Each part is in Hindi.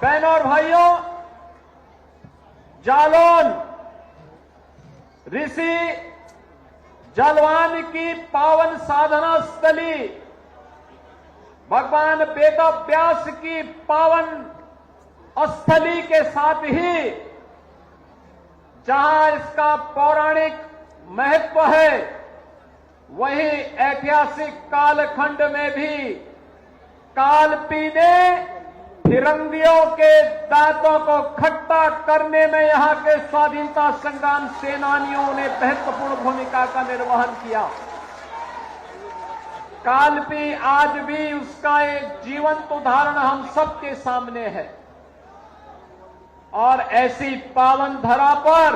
बहनों और भाइयों, जालौन ऋषि जलवान की पावन साधना स्थली, भगवान वेद व्यास की पावन स्थली के साथ ही जहां इसका पौराणिक महत्व है, वहीं ऐतिहासिक कालखंड में भी कालपी ने फिरंगियों के दांतों को खट्टा करने में यहां के स्वाधीनता संग्राम सेनानियों ने महत्वपूर्ण भूमिका का निर्वहन किया। कालपी आज भी उसका एक जीवंत उदाहरण हम सबके सामने है और ऐसी पावन धरा पर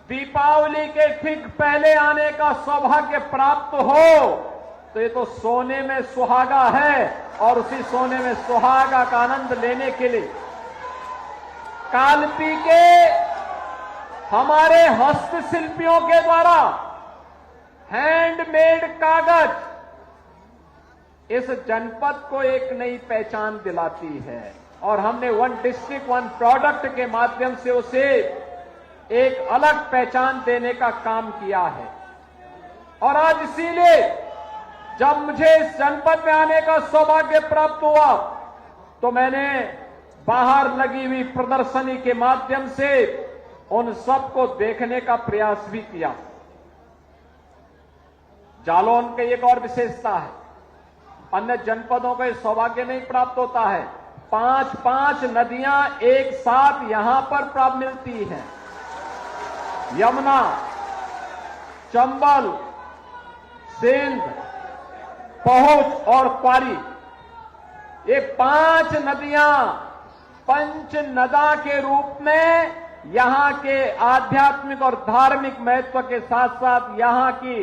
दीपावली के ठीक पहले आने का सौभाग्य प्राप्त हो तो ये तो सोने में सुहागा है और उसी सोने में सुहागा का आनंद लेने के लिए कालपी के हमारे हस्तशिल्पियों के द्वारा हैंडमेड कागज इस जनपद को एक नई पहचान दिलाती है और हमने वन डिस्ट्रिक्ट वन प्रोडक्ट के माध्यम से उसे एक अलग पहचान देने का काम किया है। और आज इसीलिए जब मुझे इस जनपद में आने का सौभाग्य प्राप्त हुआ तो मैंने बाहर लगी हुई प्रदर्शनी के माध्यम से उन सबको देखने का प्रयास भी किया। जालौन की एक और विशेषता है, अन्य जनपदों को यह सौभाग्य नहीं प्राप्त होता है। 5-5 नदियां एक साथ यहां पर प्राप्त मिलती हैं। यमुना, चंबल, सिंध, पहुंच और क्वारी, ये 5 नदियां पंचनदा के रूप में यहां के आध्यात्मिक और धार्मिक महत्व के साथ साथ यहां की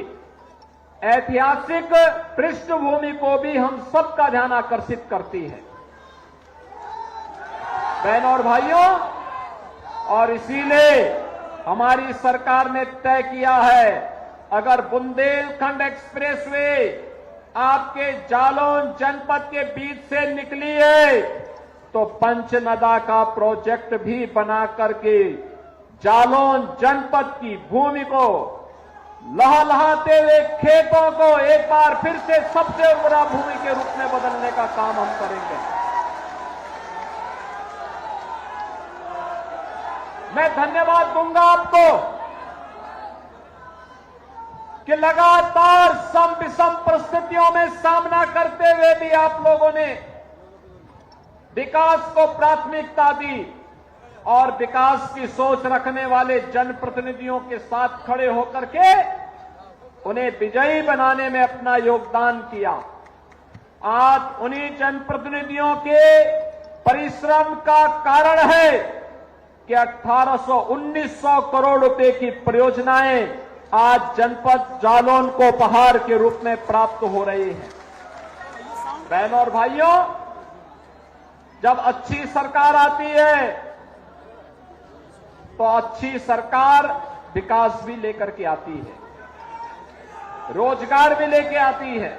ऐतिहासिक पृष्ठभूमि को भी हम सबका ध्यान आकर्षित करती है, बहनों और भाइयों। और इसीलिए हमारी सरकार ने तय किया है, अगर बुंदेलखंड एक्सप्रेसवे आपके जालौन जनपद के बीच से निकली है तो पंचनदा का प्रोजेक्ट भी बना करके जालौन जनपद की भूमि को लहलहाते हुए खेतों को एक बार फिर से सबसे बड़ा भूमि के रूप में बदलने का काम हम करेंगे। मैं धन्यवाद दूंगा आपको कि लगातार सम विषम परिस्थितियों में सामना करते हुए भी आप लोगों ने विकास को प्राथमिकता दी और विकास की सोच रखने वाले जनप्रतिनिधियों के साथ खड़े होकर के उन्हें विजयी बनाने में अपना योगदान किया। आज उन्हीं जनप्रतिनिधियों के परिश्रम का कारण है कि 1800-1900 करोड़ रुपए की परियोजनाएं आज जनपद जालौन को उपहार के रूप में प्राप्त हो रही है। बहनों और भाइयों, जब अच्छी सरकार आती है तो अच्छी सरकार विकास भी लेकर के आती है, रोजगार भी लेके आती है,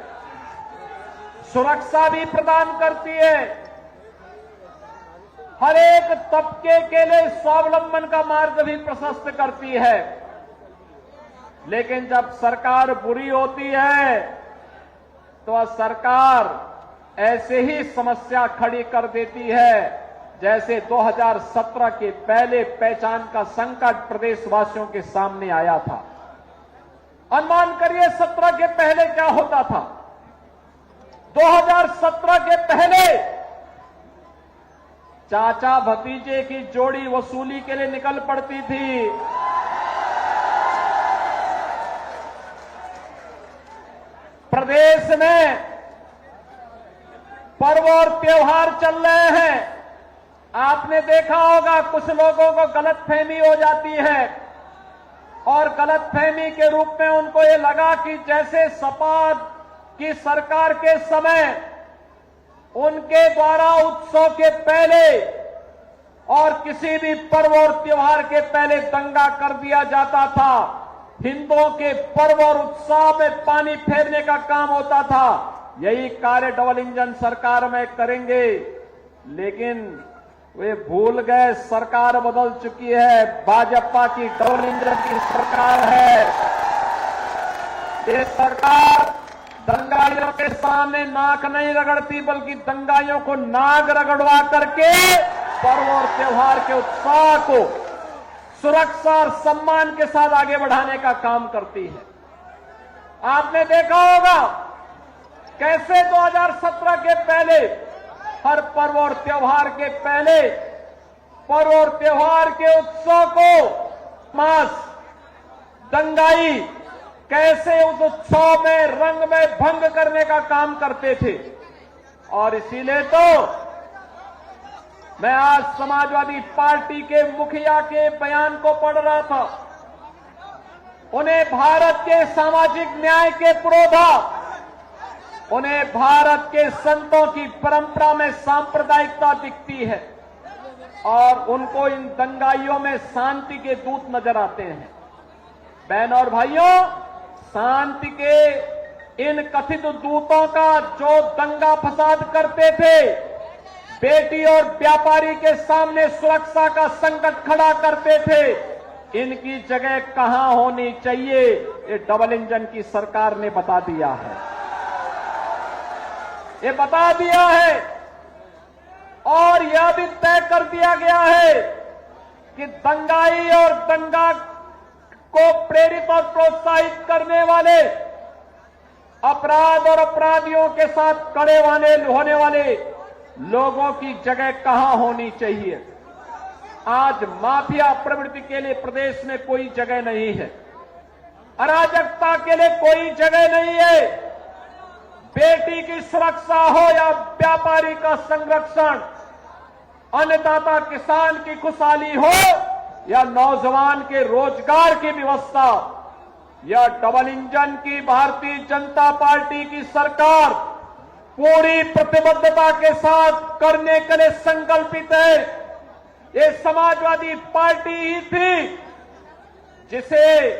सुरक्षा भी प्रदान करती है, हर एक तबके के लिए स्वावलंबन का मार्ग भी प्रशस्त करती है। लेकिन जब सरकार बुरी होती है तो सरकार ऐसे ही समस्या खड़ी कर देती है जैसे 2017 के पहले पहचान का संकट प्रदेशवासियों के सामने आया था। अनुमान करिए 17 के पहले क्या होता था। 2017 के पहले चाचा भतीजे की जोड़ी वसूली के लिए निकल पड़ती थी। प्रदेश में पर्व और त्योहार चल रहे हैं, आपने देखा होगा कुछ लोगों को गलतफहमी हो जाती है और गलतफहमी के रूप में उनको ये लगा कि जैसे सपा की सरकार के समय उनके द्वारा उत्सव के पहले और किसी भी पर्व और त्योहार के पहले दंगा कर दिया जाता था, हिंदुओं के पर्व और उत्सव में पानी फेरने का काम होता था। यही कार्य डबल इंजन सरकार में करेंगे। लेकिन वे भूल गए सरकार बदल चुकी है, भाजपा की डबल इंजन की सरकार है। ये सरकार दंगाइयों के सामने नाक नहीं रगड़ती, बल्कि दंगाइयों को नाक रगड़वा करके पर्व और त्योहार के उत्साह को सुरक्षा और सम्मान के साथ आगे बढ़ाने का काम करती है। आपने देखा होगा कैसे 2017 के पहले, हर पर्व और त्योहार के पहले, पर्व और त्योहार के उत्सव को मास दंगाई कैसे उस उत्सव में रंग में भंग करने का काम करते थे। और इसीलिए तो मैं आज समाजवादी पार्टी के मुखिया के बयान को पढ़ रहा था। उन्हें भारत के सामाजिक न्याय के पुरोधा, उन्हें भारत के संतों की परंपरा में सांप्रदायिकता दिखती है और उनको इन दंगाइयों में शांति के दूत नजर आते हैं। बहनों और भाइयों, शांति के इन कथित दूतों का जो दंगा फसाद करते थे, बेटी और व्यापारी के सामने सुरक्षा का संकट खड़ा करते थे, इनकी जगह कहां होनी चाहिए, ये डबल इंजन की सरकार ने बता दिया है। ये बता दिया है और यह भी तय कर दिया गया है कि दंगाई और दंगा को प्रेरित और प्रोत्साहित करने वाले, अपराध और अपराधियों के साथ खड़े होने वाले लोगों की जगह कहां होनी चाहिए। आज माफिया प्रवृत्ति के लिए प्रदेश में कोई जगह नहीं है, अराजकता के लिए कोई जगह नहीं है। बेटी की सुरक्षा हो या व्यापारी का संरक्षण, अन्नदाता किसान की खुशहाली हो या नौजवान के रोजगार की व्यवस्था, यह डबल इंजन की भारतीय जनता पार्टी की सरकार पूरी प्रतिबद्धता के साथ करने के लिए संकल्पित है। ये समाजवादी पार्टी ही थी जिसे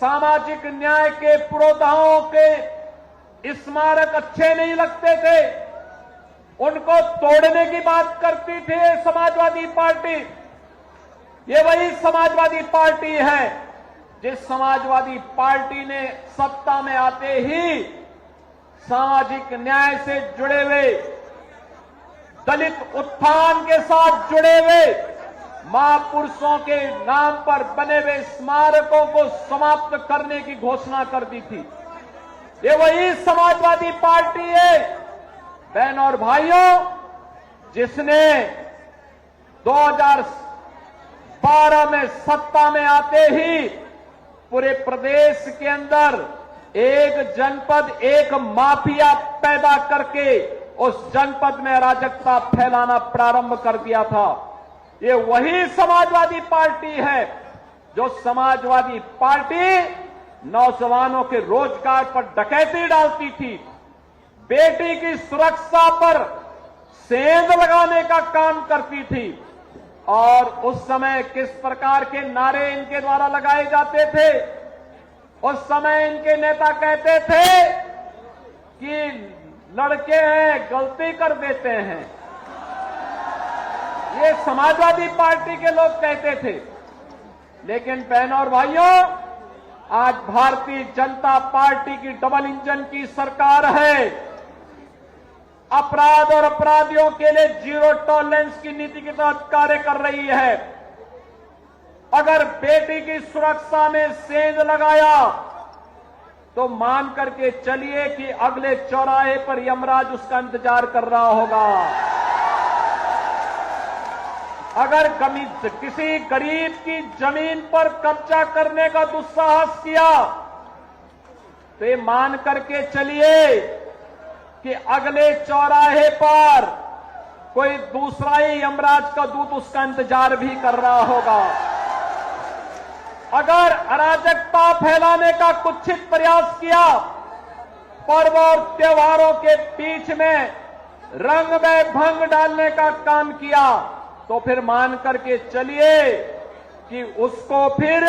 सामाजिक न्याय के पुरोधाओं के स्मारक अच्छे नहीं लगते थे, उनको तोड़ने की बात करती थी समाजवादी पार्टी। ये वही समाजवादी पार्टी है जिस समाजवादी पार्टी ने सत्ता में आते ही सामाजिक न्याय से जुड़े हुए, दलित उत्थान के साथ जुड़े हुए, महापुरुषों के नाम पर बने हुए स्मारकों को समाप्त करने की घोषणा कर दी थी। ये वही समाजवादी पार्टी है बहनों और भाइयों जिसने 2012 में सत्ता में आते ही पूरे प्रदेश के अंदर एक जनपद, एक माफिया पैदा करके उस जनपद में अराजकता फैलाना प्रारंभ कर दिया था। ये वही समाजवादी पार्टी है जो समाजवादी पार्टी नौजवानों के रोजगार पर डकैती डालती थी, बेटी की सुरक्षा पर सेंध लगाने का काम करती थी। और उस समय किस प्रकार के नारे इनके द्वारा लगाए जाते थे? उस समय इनके नेता कहते थे कि लड़के हैं, गलती कर देते हैं। ये समाजवादी पार्टी के लोग कहते थे। लेकिन बहनों और भाइयों, आज भारतीय जनता पार्टी की डबल इंजन की सरकार है। अपराध और अपराधियों के लिए जीरो टॉलरेंस की नीति के तहत कार्य कर रही है। अगर बेटी की सुरक्षा में सेंध लगाया तो मान करके चलिए कि अगले चौराहे पर यमराज उसका इंतजार कर रहा होगा। अगर किसी गरीब की जमीन पर कब्जा करने का दुस्साहस किया तो ये मान करके चलिए कि अगले चौराहे पर कोई दूसरा ही यमराज का दूत उसका इंतजार भी कर रहा होगा। अगर अराजकता फैलाने का कुत्सित प्रयास किया, पर्व और त्योहारों के बीच में रंग में भंग डालने का काम किया, तो फिर मान करके चलिए कि उसको फिर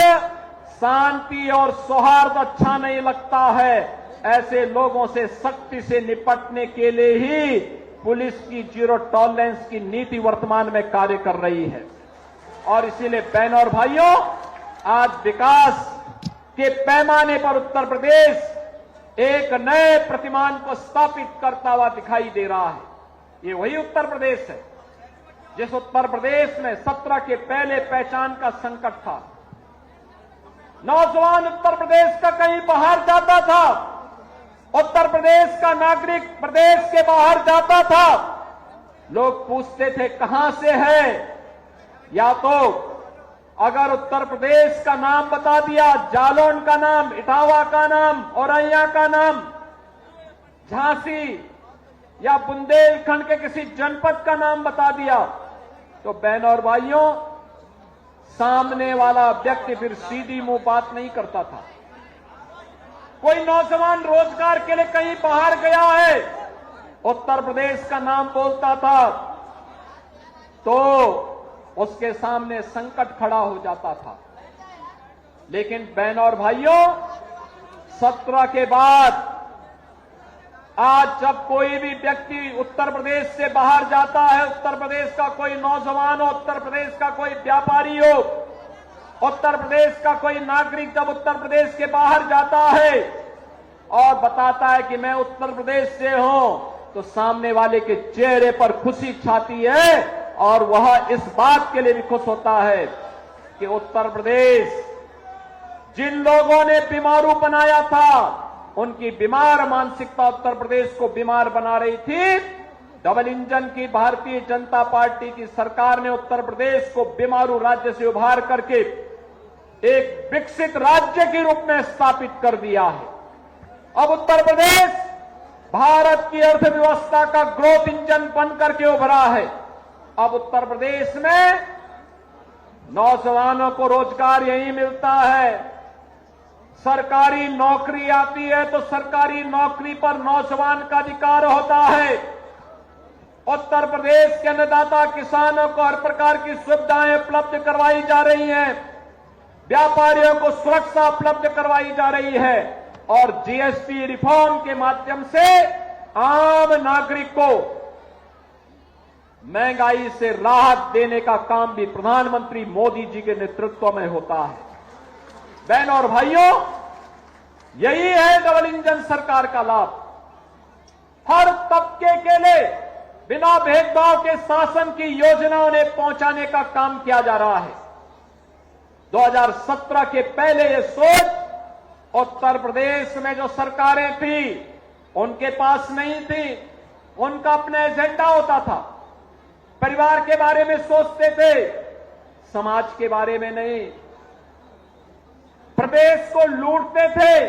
शांति और सौहार्द अच्छा नहीं लगता है। ऐसे लोगों से सख्ती से निपटने के लिए ही पुलिस की जीरो टॉलरेंस की नीति वर्तमान में कार्य कर रही है। और इसीलिए बहनों और भाइयों, आज विकास के पैमाने पर उत्तर प्रदेश एक नए प्रतिमान को स्थापित करता हुआ दिखाई दे रहा है। ये वही उत्तर प्रदेश है जिस उत्तर प्रदेश में 17 के पहले पहचान का संकट था। नौजवान उत्तर प्रदेश का कहीं बाहर जाता था, उत्तर प्रदेश का नागरिक प्रदेश के बाहर जाता था, लोग पूछते थे कहां से है, या तो अगर उत्तर प्रदेश का नाम बता दिया, जालौन का नाम, इटावा का नाम, औरैया का नाम, झांसी या बुंदेलखंड के किसी जनपद का नाम बता दिया, तो बहनों और भाइयों, सामने वाला व्यक्ति फिर सीधी मुंह बात नहीं करता था। कोई नौजवान रोजगार के लिए कहीं बाहर गया है, उत्तर प्रदेश का नाम बोलता था तो उसके सामने संकट खड़ा हो जाता था। लेकिन बहनों और भाइयों, 17 के बाद आज जब कोई भी व्यक्ति उत्तर प्रदेश से बाहर जाता है, उत्तर प्रदेश का कोई नौजवान हो, उत्तर प्रदेश का कोई व्यापारी हो, उत्तर प्रदेश का कोई नागरिक जब उत्तर प्रदेश के बाहर जाता है और बताता है कि मैं उत्तर प्रदेश से हूं, तो सामने वाले के चेहरे पर खुशी छाती है और वह इस बात के लिए भी खुश होता है कि उत्तर प्रदेश जिन लोगों ने बीमारू बनाया था, उनकी बीमार मानसिकता उत्तर प्रदेश को बीमार बना रही थी। डबल इंजन की भारतीय जनता पार्टी की सरकार ने उत्तर प्रदेश को बीमारू राज्य से उभार करके एक विकसित राज्य के रूप में स्थापित कर दिया है। अब उत्तर प्रदेश भारत की अर्थव्यवस्था का ग्रोथ इंजन बन करके उभरा है। अब उत्तर प्रदेश में नौजवानों को रोजगार यही मिलता है। सरकारी नौकरी आती है तो सरकारी नौकरी पर नौजवान का अधिकार होता है। उत्तर प्रदेश के अन्नदाता किसानों को हर प्रकार की सुविधाएं उपलब्ध करवाई जा रही हैं, व्यापारियों को सुरक्षा उपलब्ध करवाई जा रही है और जीएसटी रिफॉर्म के माध्यम से आम नागरिक को महंगाई से राहत देने का काम भी प्रधानमंत्री मोदी जी के नेतृत्व में होता है। बहनों और भाइयों, यही है डबल इंजन सरकार का लाभ। हर तबके के लिए बिना भेदभाव के शासन की योजनाओं ने पहुंचाने का काम किया जा रहा है। 2017 के पहले ये सोच उत्तर प्रदेश में जो सरकारें थी उनके पास नहीं थी। उनका अपना एजेंडा होता था, परिवार के बारे में सोचते थे, समाज के बारे में नहीं। प्रदेश को लूटते थे,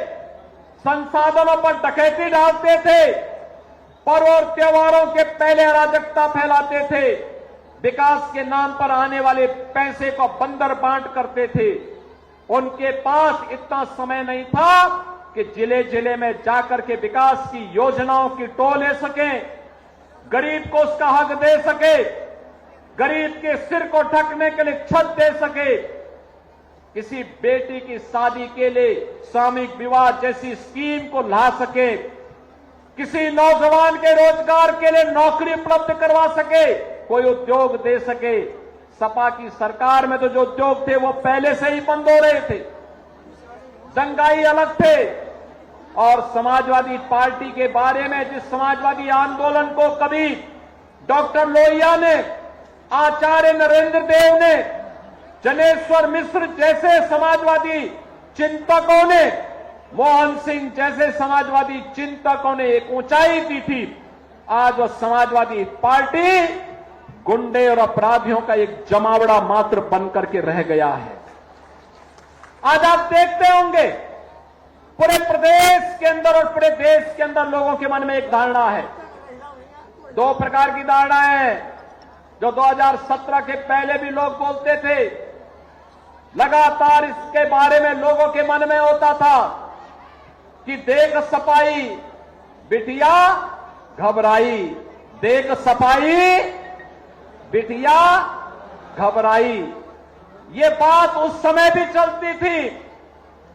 संसाधनों पर डकैती डालते थे, पर्व और त्योहारों के पहले अराजकता फैलाते थे, विकास के नाम पर आने वाले पैसे को बंदर बांट करते थे। उनके पास इतना समय नहीं था कि जिले जिले में जाकर के विकास की योजनाओं की टो ले सके, गरीब को उसका हक दे सके, गरीब के सिर को ढकने के लिए छत दे सके, किसी बेटी की शादी के लिए सामूहिक विवाह जैसी स्कीम को ला सके, किसी नौजवान के रोजगार के लिए नौकरी उपलब्ध करवा सके, कोई उद्योग दे सके। सपा की सरकार में तो जो उद्योग थे वो पहले से ही बंद हो रहे थे, दंगाई अलग थे। और समाजवादी पार्टी के बारे में जिस समाजवादी आंदोलन को कभी डॉक्टर लोहिया ने, आचार्य नरेंद्र देव ने, जनेश्वर मिश्र जैसे समाजवादी चिंतकों ने, मोहन सिंह जैसे समाजवादी चिंतकों ने एक ऊंचाई दी थी, आज वो समाजवादी पार्टी गुंडे और अपराधियों का एक जमावड़ा मात्र बन करके रह गया है। आज आप देखते होंगे पूरे प्रदेश के अंदर और पूरे देश के अंदर लोगों के मन में एक धारणा है, दो प्रकार की धारणा है जो 2017 के पहले भी लोग बोलते थे। लगातार इसके बारे में लोगों के मन में होता था कि देख सपाई बिटिया घबराई, देख सपाई बिटिया घबराई। ये बात उस समय भी चलती थी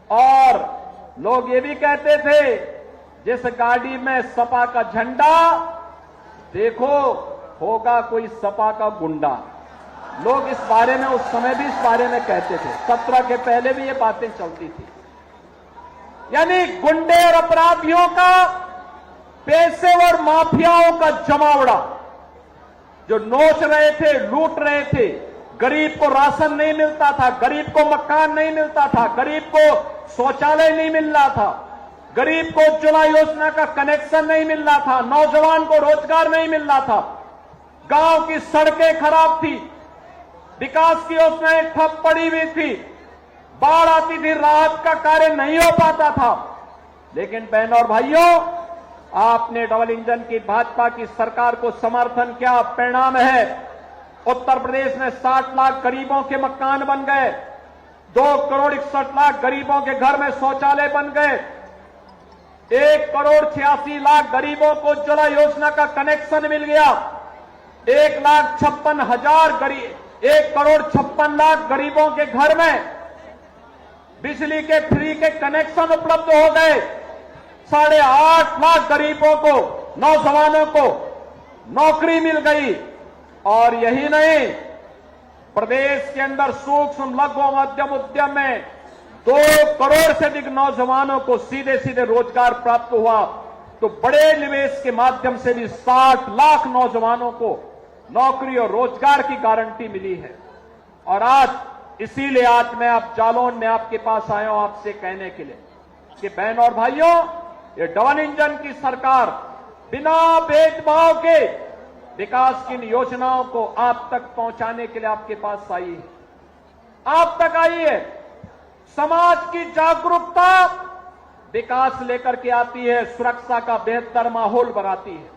और लोग ये भी कहते थे जिस गाड़ी में सपा का झंडा, देखो होगा कोई सपा का गुंडा। लोग इस बारे में उस समय भी इस बारे में कहते थे, 17 के पहले भी ये बातें चलती थी। यानी गुंडे और अपराधियों का, पेशेवर माफियाओं का जमावड़ा जो नोच रहे थे, लूट रहे थे। गरीब को राशन नहीं मिलता था, गरीब को मकान नहीं मिलता था, गरीब को शौचालय नहीं मिल रहा था, गरीब को उज्ज्वला योजना का कनेक्शन नहीं मिल रहा था, नौजवान को रोजगार नहीं मिल रहा था, गांव की सड़कें खराब थी, विकास की योजनाएं ठप पड़ी हुई थी, बाढ़ आती थी, राहत का कार्य नहीं हो पाता था। लेकिन बहनों और भाइयों, आपने डबल इंजन की भाजपा की सरकार को समर्थन किया, परिणाम है उत्तर प्रदेश में 60 लाख गरीबों के मकान बन गए, 2,61,00,000 गरीबों के घर में शौचालय बन गए, 1,86,00,000 गरीबों को उज्ज्वला योजना का कनेक्शन मिल गया, 1,56,000 गरीब, 1,56,00,000 गरीबों के घर में बिजली के फ्री के कनेक्शन उपलब्ध हो गए, 8.5 लाख गरीबों को, नौजवानों को नौकरी मिल गई। और यही नहीं, प्रदेश के अंदर सूक्ष्म लघु और मध्यम उद्यम में 2 करोड़ से अधिक नौजवानों को सीधे सीधे रोजगार प्राप्त हुआ। तो बड़े निवेश के माध्यम से भी 60 लाख नौजवानों को नौकरी और रोजगार की गारंटी मिली है। और आज इसीलिए आज मैं आप जालौन में आपके पास आया हूं आपसे कहने के लिए कि बहनों और भाइयों, ये डबल इंजन की सरकार बिना भेदभाव के विकास की इन योजनाओं को आप तक पहुंचाने के लिए आपके पास आई है, आप तक आई है। समाज की जागरूकता विकास लेकर के आती है, सुरक्षा का बेहतर माहौल बनाती है।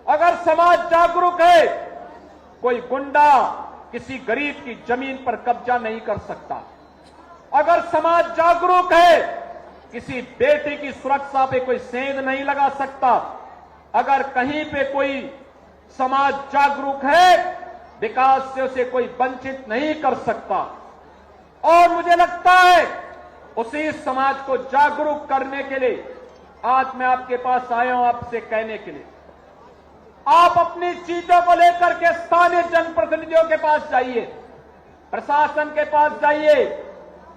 अगर समाज जागरूक है, कोई गुंडा किसी गरीब की जमीन पर कब्जा नहीं कर सकता। अगर समाज जागरूक है, किसी बेटी की सुरक्षा पे कोई सेंध नहीं लगा सकता। अगर कहीं पे कोई समाज जागरूक है, विकास से उसे कोई वंचित नहीं कर सकता। और मुझे लगता है उसी समाज को जागरूक करने के लिए आज मैं आपके पास आया हूं आपसे कहने के लिए, आप अपनी चीजों को लेकर के स्थानीय जनप्रतिनिधियों के पास जाइए, प्रशासन के पास जाइए,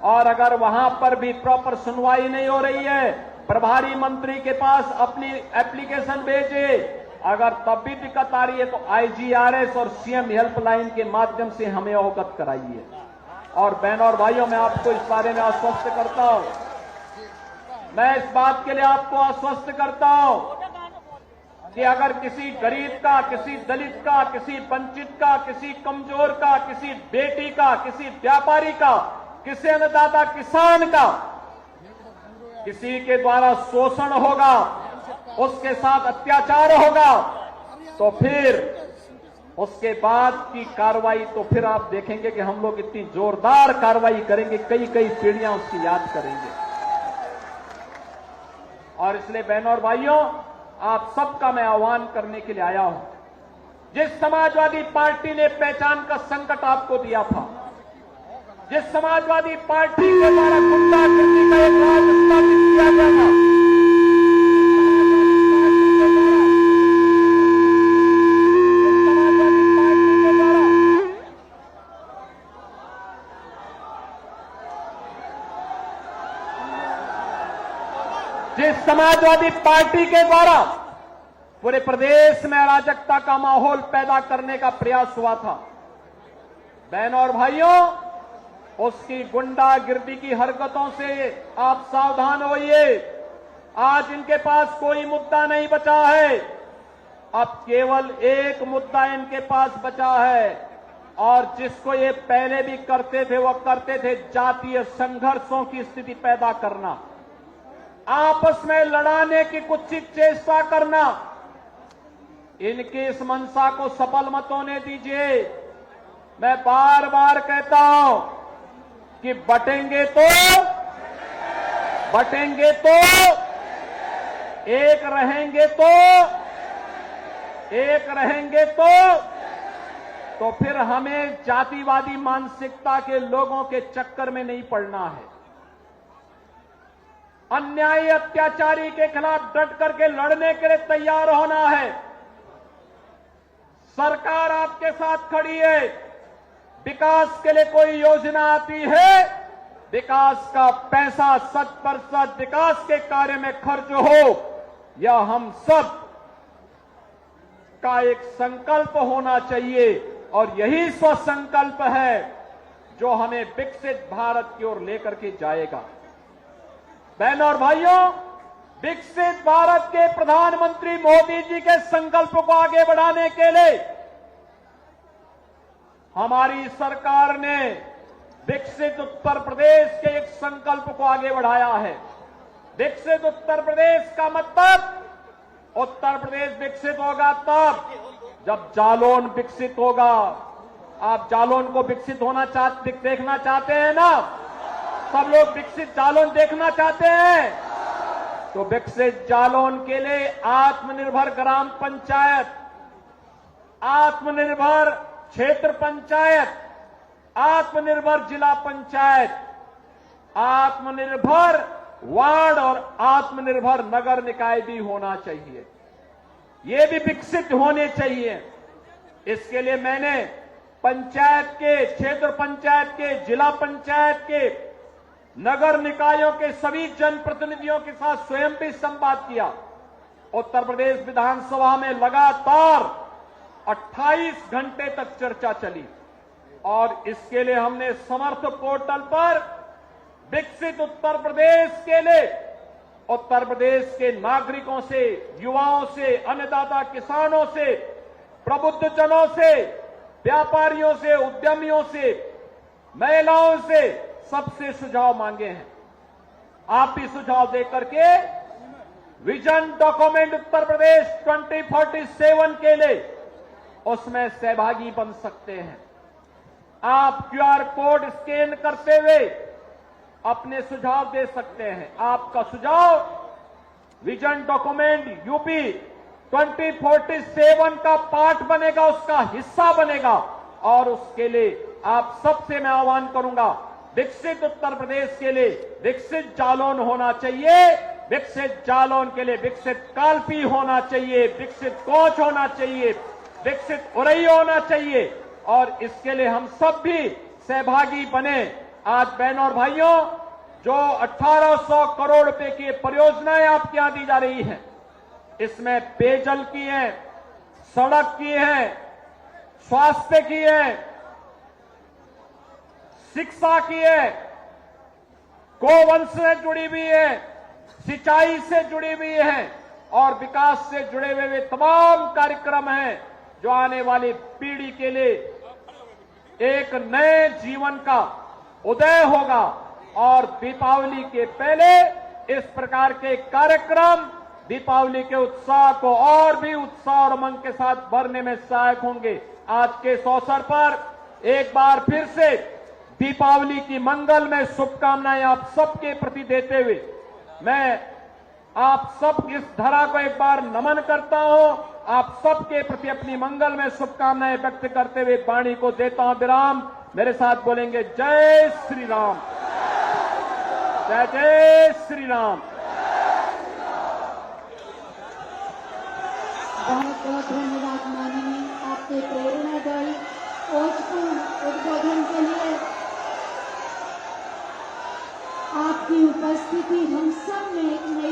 और अगर वहां पर भी प्रॉपर सुनवाई नहीं हो रही है, प्रभारी मंत्री के पास अपनी एप्लीकेशन भेजिए। अगर तब भी दिक्कत आ रही है तो IGRS और CM हेल्पलाइन के माध्यम से हमें अवगत कराइए। और बहनों और भाइयों, मैं आपको इस बारे में आश्वस्त करता हूं, मैं इस बात के लिए आपको आश्वस्त करता हूं कि अगर किसी गरीब का, किसी दलित का, किसी वंचित का, किसी कमजोर का, किसी बेटी का, किसी व्यापारी का, किसी अन्नदाता किसान का किसी के द्वारा शोषण होगा, उसके साथ अत्याचार होगा, तो फिर उसके बाद की कार्रवाई तो फिर आप देखेंगे कि हम लोग इतनी जोरदार कार्रवाई करेंगे, कई कई पीढ़ियां उसकी याद करेंगे। और इसलिए बहनों और भाइयों, आप सबका मैं आह्वान करने के लिए आया हूं। जिस समाजवादी पार्टी ने पहचान का संकट आपको दिया था, जिस समाजवादी पार्टी के द्वारा गुंडागर्दी का एक राज स्थापित किया गया था, जिस समाजवादी पार्टी के द्वारा पूरे प्रदेश में अराजकता का माहौल पैदा करने का प्रयास हुआ था, बहनों और भाइयों, उसकी गुंडागिर्दी की हरकतों से आप सावधान होइए। आज इनके पास कोई मुद्दा नहीं बचा है, अब केवल एक मुद्दा इनके पास बचा है, और जिसको ये पहले भी करते थे, वो करते थे जातीय संघर्षों की स्थिति पैदा करना, आपस में लड़ाने की कुत्सित चेष्टा करना। इनकी इस मंशा को सफल मत होने दीजिए। मैं बार बार कहता हूं कि बटेंगे तो एक रहेंगे तो फिर हमें जातिवादी मानसिकता के लोगों के चक्कर में नहीं पड़ना है। अन्यायी अत्याचारी के खिलाफ डट करके लड़ने के लिए तैयार होना है। सरकार आपके साथ खड़ी है। विकास के लिए कोई योजना आती है, विकास का पैसा 100% विकास के कार्य में खर्च हो, यह हम सब का एक संकल्प होना चाहिए और यही स्वसंकल्प है जो हमें विकसित भारत की ओर लेकर के जाएगा। बहनों और भाइयों, विकसित भारत के प्रधानमंत्री मोदी जी के संकल्प को आगे बढ़ाने के लिए हमारी सरकार ने विकसित उत्तर प्रदेश के एक संकल्प को आगे बढ़ाया है। विकसित उत्तर प्रदेश का मतलब, उत्तर प्रदेश विकसित होगा तब जब जालौन विकसित होगा। आप जालौन को विकसित देखना चाहते हैं ना? सब लोग विकसित जालौन देखना चाहते हैं। तो विकसित जालौन के लिए आत्मनिर्भर ग्राम पंचायत, आत्मनिर्भर क्षेत्र पंचायत, आत्मनिर्भर जिला पंचायत, आत्मनिर्भर वार्ड और आत्मनिर्भर नगर निकाय भी होना चाहिए। ये भी विकसित होने चाहिए। इसके लिए मैंने पंचायत के, क्षेत्र पंचायत के, जिला पंचायत के, नगर निकायों के सभी जनप्रतिनिधियों के साथ स्वयं भी संवाद किया। उत्तर प्रदेश विधानसभा में लगातार 28 घंटे तक चर्चा चली और इसके लिए हमने समर्थ पोर्टल पर विकसित उत्तर प्रदेश के लिए उत्तर प्रदेश के नागरिकों से, युवाओं से, अन्नदाता किसानों से, प्रबुद्धजनों से, व्यापारियों से, उद्यमियों से, महिलाओं से, सबसे सुझाव मांगे हैं। आप भी सुझाव देकर के विजन डॉक्यूमेंट उत्तर प्रदेश 2047 के लिए उसमें सहभागी बन सकते हैं। आप क्यूआर कोड स्कैन करते हुए अपने सुझाव दे सकते हैं। आपका सुझाव विजन डॉक्यूमेंट यूपी 2047 का पार्ट बनेगा, उसका हिस्सा बनेगा और उसके लिए आप सबसे मैं आह्वान करूंगा, विकसित उत्तर प्रदेश के लिए विकसित जालौन होना चाहिए। विकसित जालौन के लिए विकसित कालपी होना चाहिए, विकसित कोच होना चाहिए, विकसित उरई होना चाहिए और इसके लिए हम सब भी सहभागी बने। आज बहनों और भाइयों, जो 1800 करोड़ रुपए की परियोजनाएं आपके यहां दी जा रही हैं, इसमें पेयजल की है, सड़क की है, स्वास्थ्य की है, शिक्षा की है, गोवंश से जुड़ी हुई है, सिंचाई से जुड़ी हुई है और विकास से जुड़े हुए वे तमाम कार्यक्रम हैं जो आने वाली पीढ़ी के लिए एक नए जीवन का उदय होगा। और दीपावली के पहले इस प्रकार के कार्यक्रम दीपावली के उत्साह को और भी उत्साह और उमंग के साथ भरने में सहायक होंगे। आज के इस अवसर पर एक बार फिर से दीपावली की मंगलमय शुभकामनाएं आप सबके प्रति देते हुए मैं आप सब इस धरा को एक बार नमन करता हूं। आप सबके प्रति अपनी मंगलमय शुभकामनाएं व्यक्त करते हुए वाणी को देता हूं विराम। मेरे साथ बोलेंगे जय श्री राम, जय जय श्री राम। बहुत बहुत धन्यवाद माननीय आपके प्रेरणा दल उद्बोधन के लिए। आपकी उपस्थिति हम सब में एक नई